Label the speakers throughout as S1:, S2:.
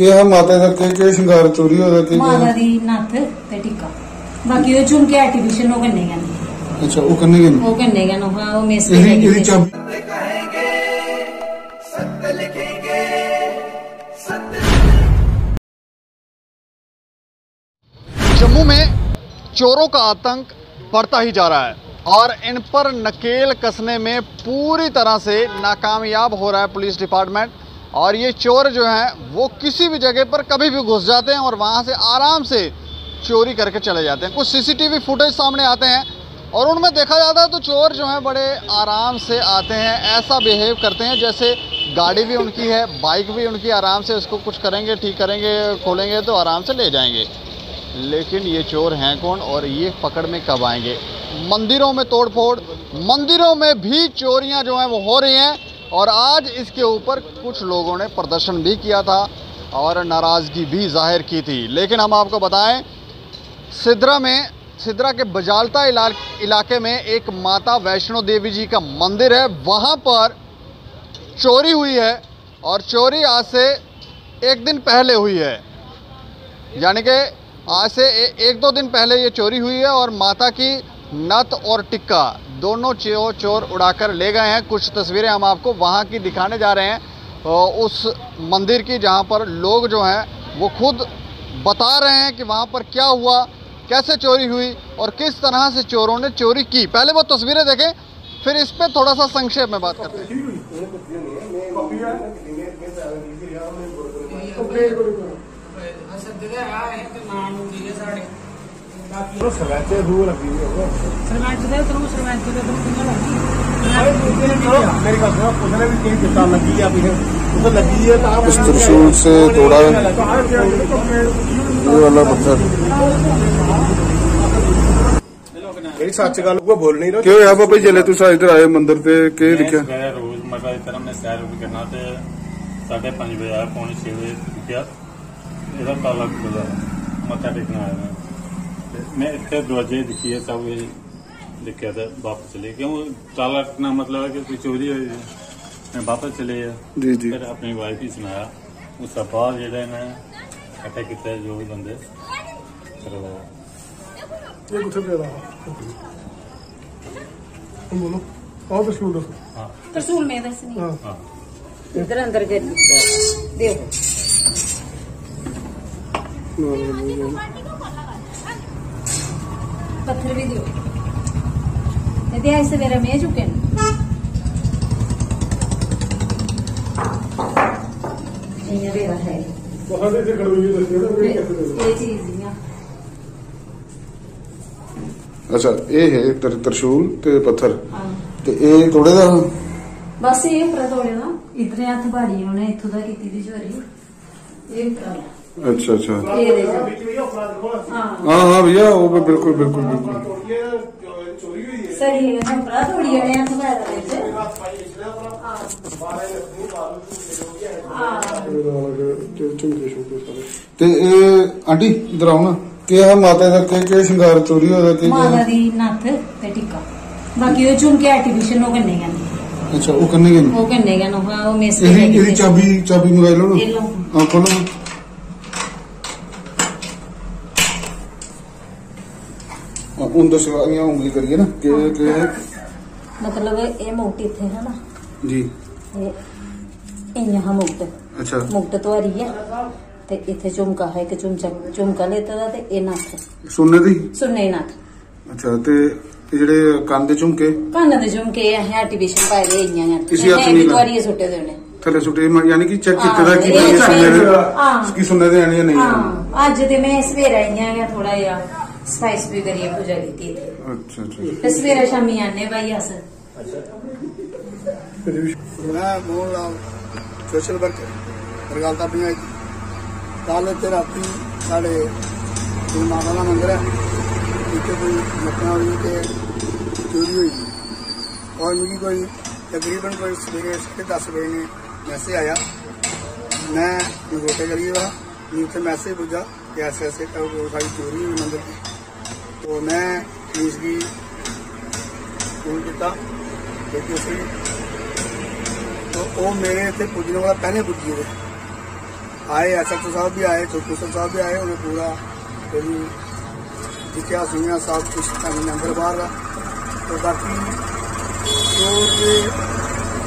S1: है माता दा के श्रृंगार चोरी होदा कि
S2: माता दी नत्थ ते टिक्का बाकी वो झुमके आर्टिफिशियल वो करने गन।
S1: अच्छा वो करने गन
S2: हां वो मिस के
S1: चाबी
S3: जम्मू में चोरों का आतंक बढ़ता ही जा रहा है और इन पर नकेल कसने में पूरी तरह से नाकामयाब हो रहा है पुलिस डिपार्टमेंट। और ये चोर जो हैं वो किसी भी जगह पर कभी भी घुस जाते हैं और वहाँ से आराम से चोरी करके चले जाते हैं। कुछ सीसीटीवी फुटेज सामने आते हैं और उनमें देखा जाता है तो चोर जो हैं बड़े आराम से आते हैं, ऐसा बिहेव करते हैं जैसे गाड़ी भी उनकी है, बाइक भी उनकी, आराम से उसको कुछ करेंगे, ठीक करेंगे, खोलेंगे तो आराम से ले जाएंगे। लेकिन ये चोर हैं कौन और ये पकड़ में कब आएंगे? मंदिरों में तोड़फोड़, मंदिरों में भी चोरियां जो हैं वो हो रही हैं और आज इसके ऊपर कुछ लोगों ने प्रदर्शन भी किया था और नाराज़गी भी जाहिर की थी। लेकिन हम आपको बताएं, सिद्रा के बजालता इलाके में एक माता वैष्णो देवी जी का मंदिर है, वहाँ पर चोरी हुई है और चोरी आज से एक दिन पहले हुई है, यानी कि आज से एक दो दिन पहले ये चोरी हुई है और माता की नथ और टिक्का दोनों चोर उड़ाकर ले गए हैं। कुछ तस्वीरें हम आपको वहाँ की दिखाने जा रहे हैं उस मंदिर की, जहाँ पर लोग जो हैं वो खुद बता रहे हैं कि वहाँ पर क्या हुआ, कैसे चोरी हुई और किस तरह से चोरों ने चोरी की। पहले वो तस्वीरें देखें, फिर इस पर थोड़ा सा संक्षेप में बात करते हैं।
S1: इस त्रिशूल से तोड़ा ये वाला पत्थर। सच गल बोल नहीं रहा क्यों है बाबा जल्ले तुस इधर आए मंदिर पे के लिखा
S4: रोजमर्रा की तरह मैं सैर भी करना ते 5:30 बजे आया, पौने 6 बजे रुकिया, ਇਹਦਾ ਤਾਲਾ ਖੁੱਲ੍ਹਾ ਮੱਥਾ ਟੇਕਣ ਆਇਆ मैं इतने दरवाजे दिखी है सब लिखा था वापस चले, क्यों ताला टकना मतलब है कि कोई चोरी हुई है, मैं वापस चले
S1: जी जी।
S4: फिर अपनी वाइफ ही सुनाया, उस बाद जो इकट्ठे किए जो भी बंदे फिर
S2: त्रिशूल में इधर अंदर देखो पत्थर भी दियो यदि ऐसे मेरा में चुके है ये चीज।
S1: अच्छा ये है त्रिशूल ते पत्थर ते ये तोड़े दा
S2: बस ये उपर तोड़े ना, इधर हथ बाड़ी उन्हें इथों दा कीती दी चोरी ये उपर। अच्छा
S1: अच्छा हाँ हाँ भैया वो बिल्कुल बिल्कुल बिल्कुल
S2: सही है उपर तोड़ी ने हथ बाड़ा
S1: ते आंटी इधर आओ ना, क्या है माता दा के श्रृंगार चोरी होदा कि
S2: माता दी नथ ते टिक्का बाकी वो झुमके आर्टिफिशियल वो करने गन।
S1: अच्छा वो करने गन
S2: हां वो मिस के
S1: चाबी मंगा लो ना, हां खोलो उन दस उंगली करिए ना के
S2: मतलब ये मोटी थे है ना
S1: जी,
S2: ये यहाँ मुक्त।
S1: अच्छा
S2: मुक्त तो आ रही है ते इथे झुमका है कि झुमका लेता था ते ए नथ सुनने नथ।
S1: अच्छा ते जेडे कान दे झुमके है
S2: आर्टिफिशियल पाए दे
S1: इसी हाथ में
S2: द्वारी सुटे दे ने थले
S1: सुटे, यानी कि चेक कीते दा कि ये सुनने दे आनी नहीं।
S2: हां आज ते मैं सवेरे आई हां थोड़ा या स्पाइस भी करिए पूजा की थी।
S1: अच्छा अच्छा
S2: सवेरे शामी आने भाई अस
S5: मैं मोहनलाल सोशल वर्कर गलता पंचायत कल इतने राती साढ़े माता का मंदिर है, इतने कोई मक्खना हुई के चोरी हुई और मुझे कोई तकरीबन कोई सवेरे 10:30 बजे ने मैसेज आया, मैं रोटे करी हुआ नीचे मैसेज पूछा कि ऐसे ऐसे सारी चोरी हुई मंदिर की। तो मैं पुलिस की फोन किया तो वो मेरे इतने पुजने वाला पहले पुजी थे आए, SHO साहब भी आए, कमिश्नर साहब भी आए, उन्हें पूरा दिखा सुनिया सब कुछ अंदर बाहर रहा। तो बाकी चोर के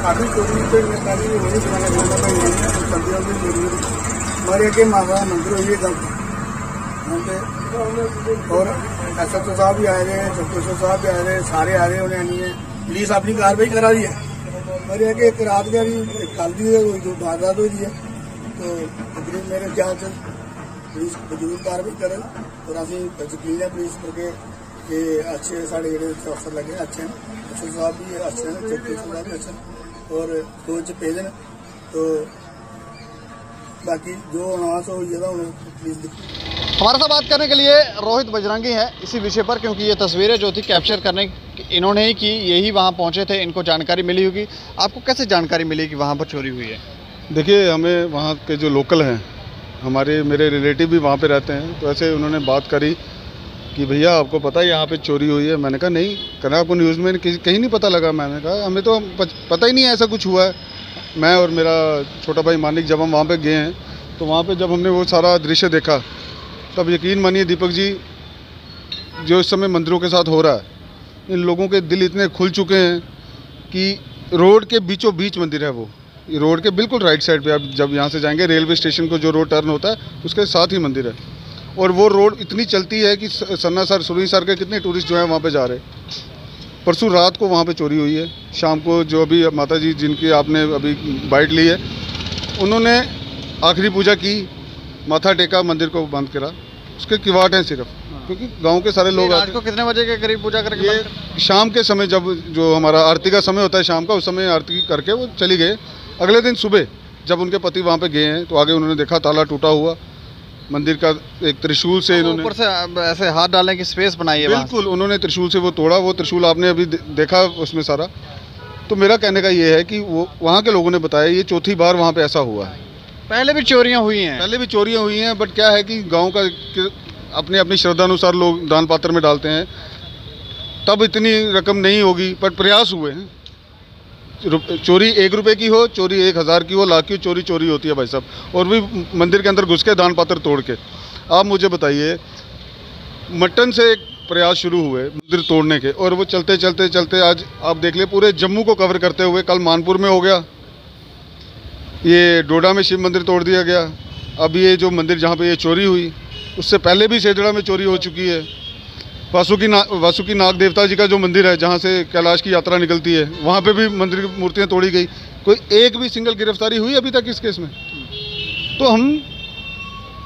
S5: काफ़ी चोरी तो पहले भी वही सुनाना चाहता था, नहीं चलती होगी चोरी हमारे अगे मावा मंदिर हुई है गलत। और SHO साहब भी आए रहे, कमिश्नर साहब भी आए रहे, सारे आ रहे, उन्हें नहीं है पुलिस अपनी कार्रवाई करा रही है। मेरे आगे एक रात का भी कल भी जो वारदात हुई है, तो तकरीब मेरे ख्याल से पुलिस जरूर कार्रवाई करे और अभी यकीन है पुलिस करके कि अच्छे साढ़े जो अफसर लगे अच्छे हैं, SHO साहब भी अच्छे हैं, कमिश्नर साहब भी अच्छे हैं और फौज भेज दें। तो बाकी जो आवास हो ये पुलिस दिखी।
S3: हमारे साथ बात करने के लिए रोहित बजरंगी है इसी विषय पर, क्योंकि ये तस्वीरें जो थी कैप्चर करने इन्होंने ही की, यही वहाँ पहुँचे थे, इनको जानकारी मिली होगी। आपको कैसे जानकारी मिली कि वहाँ पर चोरी हुई है?
S1: देखिए, हमें वहाँ के जो लोकल हैं, मेरे रिलेटिव भी वहाँ पे रहते हैं, तो ऐसे उन्होंने बात करी कि भैया आपको पता है यहाँ पे चोरी हुई है। मैंने कहा नहीं, कहना आपको न्यूज़ में कहीं नहीं पता लगा। मैंने कहा हमें तो पता ही नहीं है ऐसा कुछ हुआ है। मैं और मेरा छोटा भाई मानिक जब हम वहाँ पे गए हैं, तो वहाँ पे जब हमने वो सारा दृश्य देखा, तब यकीन मानिए दीपक जी, जो इस समय मंदिरों के साथ हो रहा है, इन लोगों के दिल इतने खुल चुके हैं कि रोड के बीचों बीच मंदिर है। वो रोड के बिल्कुल राइट साइड पे, आप जब यहाँ से जाएंगे रेलवे स्टेशन को जो रोड टर्न होता है उसके साथ ही मंदिर है। और वो रोड इतनी चलती है कि सन्नासर सुरईसर के कितने टूरिस्ट जो हैं वहाँ पे जा रहे हैं। परसों रात को वहाँ पे चोरी हुई है। शाम को जो अभी माता जी जिनकी आपने अभी बाइट ली है, उन्होंने आखिरी पूजा की, माथा टेका, मंदिर को बंद करा, उसके किवाट हैं सिर्फ, क्योंकि गांव के सारे लोग
S3: आज को कितने बजे के करीब पूजा करके?
S1: ये शाम के समय, जब जो हमारा आरती का समय होता है शाम का, उस समय आरती करके वो चली गए। अगले दिन सुबह जब उनके पति वहाँ पे गए हैं, तो आगे उन्होंने देखा ताला टूटा हुआ, मंदिर का एक त्रिशूल से इन्होंने
S3: ऊपर से ऐसे हाथ डालने की स्पेस बनाई है।
S1: बिल्कुल, उन्होंने त्रिशूल से वो तोड़ा। वो त्रिशूल आपने अभी देखा उसमें सारा। तो मेरा कहने का ये है कि वो वहाँ के लोगों ने बताया ये चौथी बार वहाँ पे ऐसा हुआ है।
S3: पहले भी चोरियां हुई हैं?
S1: पहले भी चोरियां हुई हैं, बट क्या है कि गांव का अपनी अपनी श्रद्धा अनुसार लोग दान पात्र में डालते हैं, तब इतनी रकम नहीं होगी, पर प्रयास हुए हैं। चोरी 1 रुपये की हो, चोरी 1000 की हो, लाख की चोरी चोरी होती है भाई साहब, और भी मंदिर के अंदर घुस के दान पात्र तोड़ के। आप मुझे बताइए, मटन से एक प्रयास शुरू हुए मंदिर तोड़ने के, और वो चलते चलते चलते आज आप देख ले पूरे जम्मू को कवर करते हुए, कल मानपुर में हो गया, ये डोडा में शिव मंदिर तोड़ दिया गया, अब ये जो मंदिर जहाँ पे ये चोरी हुई, उससे पहले भी सेजड़ा में चोरी हो चुकी है। वासुकी नाग देवता जी का जो मंदिर है, जहाँ से कैलाश की यात्रा निकलती है, वहाँ पे भी मंदिर की मूर्तियाँ तोड़ी गई। कोई एक भी सिंगल गिरफ्तारी हुई अभी तक इस केस में? तो हम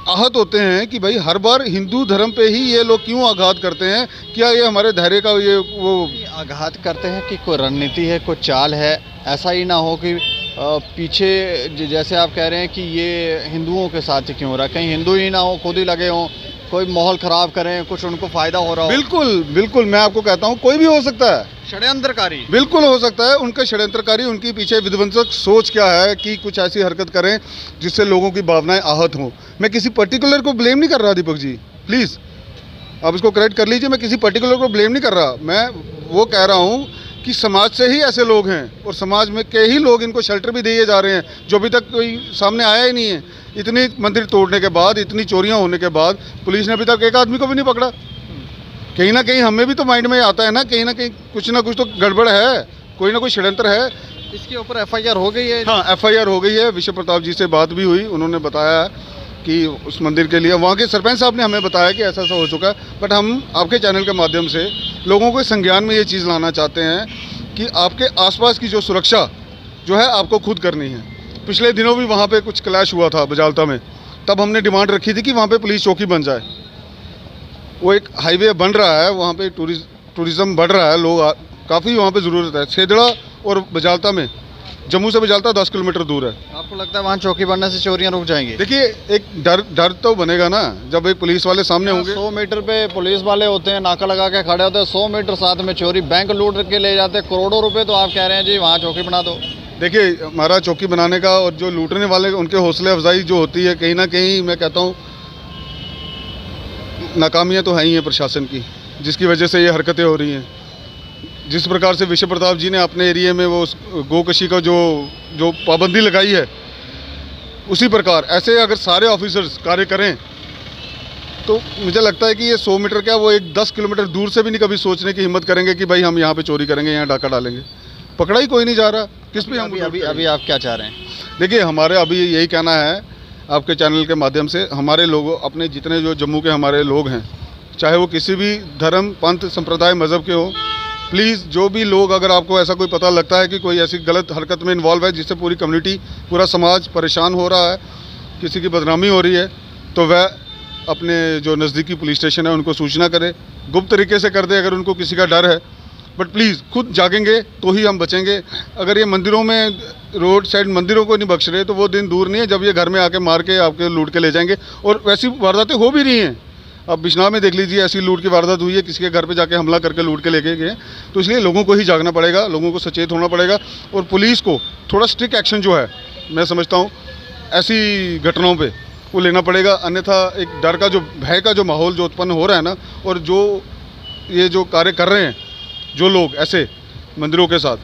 S1: आहत होते हैं कि भाई हर बार हिंदू धर्म पे ही ये लोग क्यों आघात करते हैं? क्या ये हमारे धैर्य का ये वो
S3: आघात करते हैं कि कोई रणनीति है, कोई चाल है? ऐसा ही ना हो कि पीछे जैसे आप कह रहे हैं कि ये हिंदुओं के साथ ही क्यों हो रहा है, कहीं हिंदू ही ना हो, खुद ही लगे हों, कोई माहौल ख़राब करें, कुछ उनको फ़ायदा हो रहा हो।
S1: बिल्कुल बिल्कुल, मैं आपको कहता हूँ कोई भी हो सकता है
S3: षड्यंत्रकारी,
S1: बिल्कुल हो सकता है। उनके षड्यंत्रकारी, उनके पीछे विध्वंसक सोच क्या है कि कुछ ऐसी हरकत करें जिससे लोगों की भावनाएं आहत हों। मैं किसी पर्टिकुलर को ब्लेम नहीं कर रहा दीपक जी, प्लीज़ आप इसको करेक्ट कर लीजिए। मैं किसी पर्टिकुलर को ब्लेम नहीं कर रहा, मैं वो कह रहा हूँ कि समाज से ही ऐसे लोग हैं, और समाज में के ही लोग इनको शेल्टर भी दिए जा रहे हैं, जो अभी तक कोई सामने आया ही नहीं है। इतनी मंदिर तोड़ने के बाद, इतनी चोरियां होने के बाद पुलिस ने अभी तक एक आदमी को भी नहीं पकड़ा। कहीं ना कहीं हमें भी तो माइंड में आता है ना कहीं कुछ ना कुछ तो गड़बड़ है, कोई ना कोई षड्यंत्र है।
S3: इसके ऊपर FIR हो गई है?
S1: हाँ, FIR हो गई है। विश्व प्रताप जी से बात भी हुई, उन्होंने बताया कि उस मंदिर के लिए वहाँ के सरपंच साहब ने हमें बताया कि ऐसा हो चुका है। बट हम आपके चैनल के माध्यम से लोगों को संज्ञान में ये चीज़ लाना चाहते हैं कि आपके आसपास की जो सुरक्षा जो है आपको खुद करनी है। पिछले दिनों भी वहाँ पे कुछ क्लैश हुआ था बजालता में, तब हमने डिमांड रखी थी कि वहाँ पे पुलिस चौकी बन जाए। वो एक हाईवे बन रहा है, वहाँ पे टूरिज़्म बढ़ रहा है, लोग काफ़ी वहाँ पे ज़रूरत है। सेदड़ा और बजालता में, जम्मू से बजालता 10 किलोमीटर दूर है।
S3: आपको लगता है वहाँ चौकी बनने से चोरियाँ रुक जाएंगी?
S1: देखिए, एक डर तो बनेगा ना जब एक पुलिस वाले सामने होंगे।
S3: 100 मीटर पे पुलिस वाले होते हैं, नाका लगा के खड़े होते हैं, 100 मीटर साथ में चोरी, बैंक लूट के ले जाते हैं करोड़ों रुपए, तो आप कह रहे हैं जी वहाँ चौकी बना दो।
S1: देखिए, हमारा चौकी बनाने का और जो लूटने वाले उनके हौसले अफजाई जो होती है, कहीं ना कहीं मैं कहता हूँ नाकामियाँ तो है ही हैं प्रशासन की, जिसकी वजह से ये हरकतें हो रही हैं। जिस प्रकार से विश्व प्रताप जी ने अपने एरिया में वो गोकशी का जो पाबंदी लगाई है, उसी प्रकार ऐसे अगर सारे ऑफिसर्स कार्य करें तो मुझे लगता है कि ये 100 मीटर क्या, वो एक 10 किलोमीटर दूर से भी नहीं कभी सोचने की हिम्मत करेंगे कि भाई हम यहाँ पे चोरी करेंगे, यहाँ डाका डालेंगे। पकड़ा ही कोई नहीं जा रहा, किस पे हम
S3: अभी आप क्या चाह रहे हैं?
S1: देखिए, हमारे अभी यही कहना है आपके चैनल के माध्यम से, हमारे लोगों, अपने जितने जो जम्मू के हमारे लोग हैं, चाहे वो किसी भी धर्म, पंथ, संप्रदाय, मज़हब के हों, प्लीज़ जो भी लोग, अगर आपको ऐसा कोई पता लगता है कि कोई ऐसी गलत हरकत में इन्वॉल्व है जिससे पूरी कम्युनिटी, पूरा समाज परेशान हो रहा है, किसी की बदनामी हो रही है, तो वह अपने जो नज़दीकी पुलिस स्टेशन है उनको सूचना करे, गुप्त तरीके से कर दे अगर उनको किसी का डर है। बट प्लीज़ खुद जागेंगे तो ही हम बचेंगे। अगर ये मंदिरों में, रोड साइड मंदिरों को नहीं बख्श रहे तो वो दिन दूर नहीं है जब ये घर में आके मार के आपके लूट के ले जाएंगे। और वैसी वारदातें हो भी रही हैं। अब बिश्नाह में देख लीजिए, ऐसी लूट की वारदात हुई है, किसी के घर पे जाके हमला करके लूट के लेके गए। तो इसलिए लोगों को ही जागना पड़ेगा, लोगों को सचेत होना पड़ेगा और पुलिस को थोड़ा स्ट्रिक्ट एक्शन जो है, मैं समझता हूँ ऐसी घटनाओं पे वो लेना पड़ेगा। अन्यथा एक डर का जो, भय का जो माहौल जो उत्पन्न हो रहा है ना, और जो ये जो कार्य कर रहे हैं जो लोग ऐसे मंदिरों के साथ,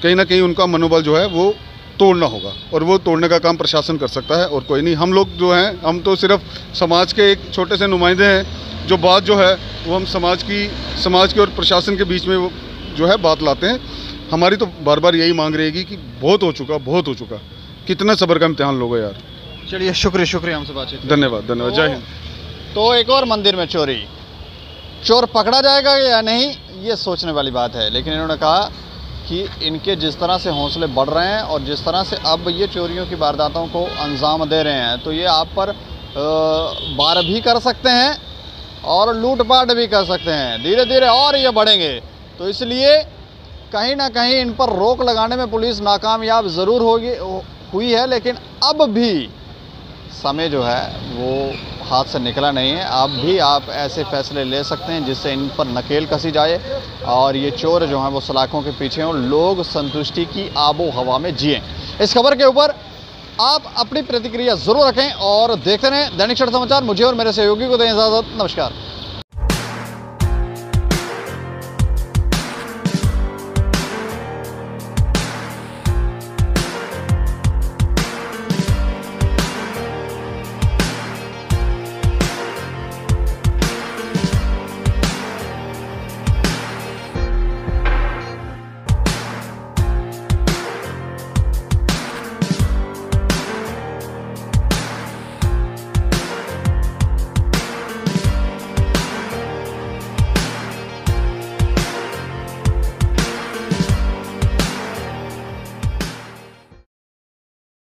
S1: कहीं ना कहीं उनका मनोबल जो है वो तोड़ना होगा, और वो तोड़ने का काम प्रशासन कर सकता है और कोई नहीं। हम लोग जो हैं, हम तो सिर्फ समाज के एक छोटे से नुमाइंदे हैं। जो बात जो है वो हम समाज की और प्रशासन के बीच में वो जो है बात लाते हैं। हमारी तो बार बार यही मांग रहेगी कि बहुत हो चुका, कितना सब्र का इम्तिहान लोगे यार।
S3: चलिए, शुक्रिया हमसे बातचीत।
S1: धन्यवाद, जय हिंद।
S3: तो एक और मंदिर में चोरी, चोर पकड़ा जाएगा या नहीं, ये सोचने वाली बात है। लेकिन इन्होंने कहा कि इनके जिस तरह से हौसले बढ़ रहे हैं और जिस तरह से अब ये चोरियों की वारदातों को अंजाम दे रहे हैं, तो ये आप पर वार भी कर सकते हैं और लूटपाट भी कर सकते हैं। धीरे धीरे और ये बढ़ेंगे। तो इसलिए कहीं ना कहीं इन पर रोक लगाने में पुलिस नाकामयाब ज़रूर हुई है, लेकिन अब भी समय जो है वो हाथ से निकला नहीं है। आप ऐसे फैसले ले सकते हैं जिससे इन पर नकेल कसी जाए और ये चोर जो हैं वो सलाखों के पीछे हों, लोग संतुष्टि की आबो हवा में जिएं। इस खबर के ऊपर आप अपनी प्रतिक्रिया ज़रूर रखें और देखते रहें दैनिक क्षण समाचार। मुझे और मेरे सहयोगी को दें इजाज़त। नमस्कार।